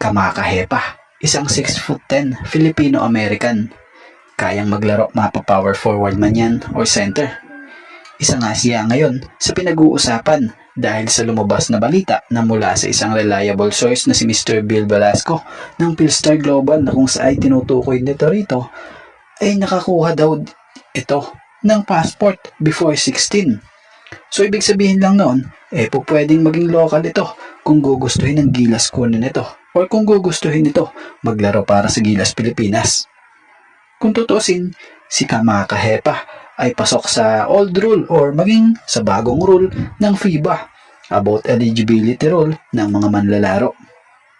Kamakahepa, isang 6'10" Filipino-American. Kayang maglaro mapa power forward man yan o center. Isa nga siya ngayon sa pinag-uusapan dahil sa lumabas na balita na mula sa isang reliable source na si Mr. Bill Velasco ng Philstar Global na kung saan ay tinutukoy nito rito ay nakakuha daw ito ng passport before 16. So ibig sabihin lang noon, pwedeng maging local ito kung gugustuhin ng Gilas kunin ito or kung gugustuhin nito maglaro para sa Gilas Pilipinas. Kung tutusin, si Kamakahepa ay pasok sa old rule or maging sa bagong rule ng FIBA about eligibility rule ng mga manlalaro.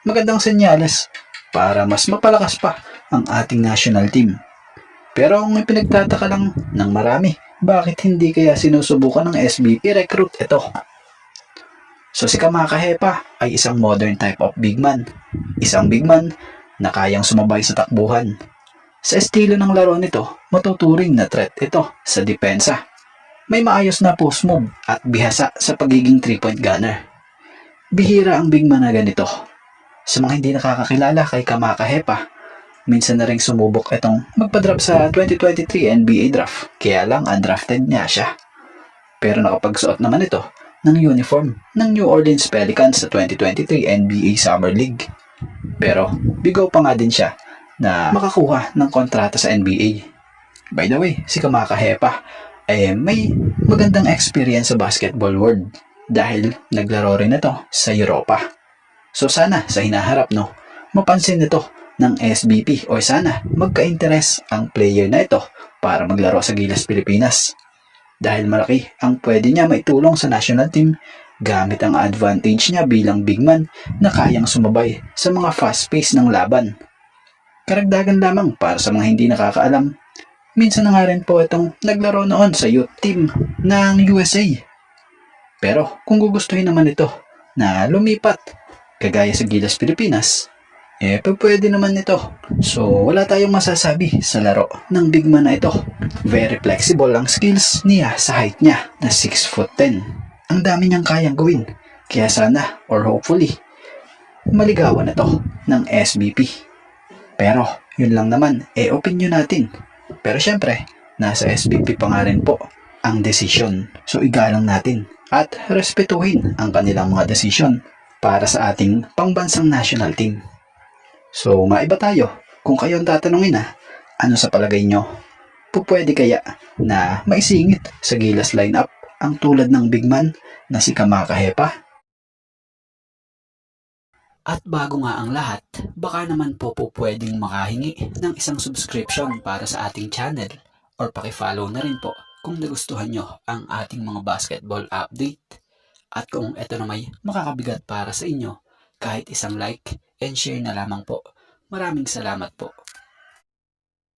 Magandang senyales para mas mapalakas pa ang ating national team. Pero ang pinagtataka lang ng marami, bakit hindi kaya sinusubukan ng SBP recruit ito? So si Kamakahepa ay isang modern type of big man. Isang big man na kayang sumabay sa takbuhan. Sa estilo ng laro nito, matuturing na threat ito sa depensa. May maayos na post move at bihasa sa pagiging 3-point gunner. Bihira ang big man na ganito. Sa mga hindi nakakakilala kay Kamakahepa, minsan na ring sumubok itong magpa-drop sa 2023 NBA draft, kaya lang undrafted niya siya. Pero nakapagsuot naman ito ng uniform ng New Orleans Pelicans sa 2023 NBA Summer League. Pero bigaw pa nga din siya na makakuha ng kontrata sa NBA. By the way, si Kamakahepa may magandang experience sa basketball world dahil naglaro rin ito sa Europa. So sana sa hinaharap mapansin ito ng SBP o sana magka-interest ang player na ito para maglaro sa Gilas Pilipinas. Dahil malaki ang pwede niya maitulong sa national team gamit ang advantage niya bilang big man na kayang sumabay sa mga fast pace ng laban. Karagdagan lamang para sa mga hindi nakakaalam, minsan na nga rin po itong naglaro noon sa youth team ng USA. Pero kung gugustuhin naman ito na lumipat kagaya sa Gilas Pilipinas, pwede naman ito. So wala tayong masasabi sa laro ng big man na ito. Very flexible ang skills niya sa height niya na 6'10". Ang dami niyang kayang gawin. Kaya sana or hopefully maligawan na ito ng SBP. Pero yun lang naman, opinion natin. Pero syempre, nasa SBP pa nga rin po ang desisyon. So igalang natin at respetuhin ang kanilang mga desisyon para sa ating pangbansang national team. So maiba tayo. Kung kayo ang tatanungin ano sa palagay nyo? Pwede kaya na maisingit sa Gilas lineup ang tulad ng big man na si Kamakahepa? At bago nga ang lahat, baka naman po pwedeng makahingi ng isang subscription para sa ating channel or pakifollow na rin po kung nagustuhan nyo ang ating mga basketball update. At kung ito na may makakabigat para sa inyo, kahit isang like and share na lamang po. Maraming salamat po.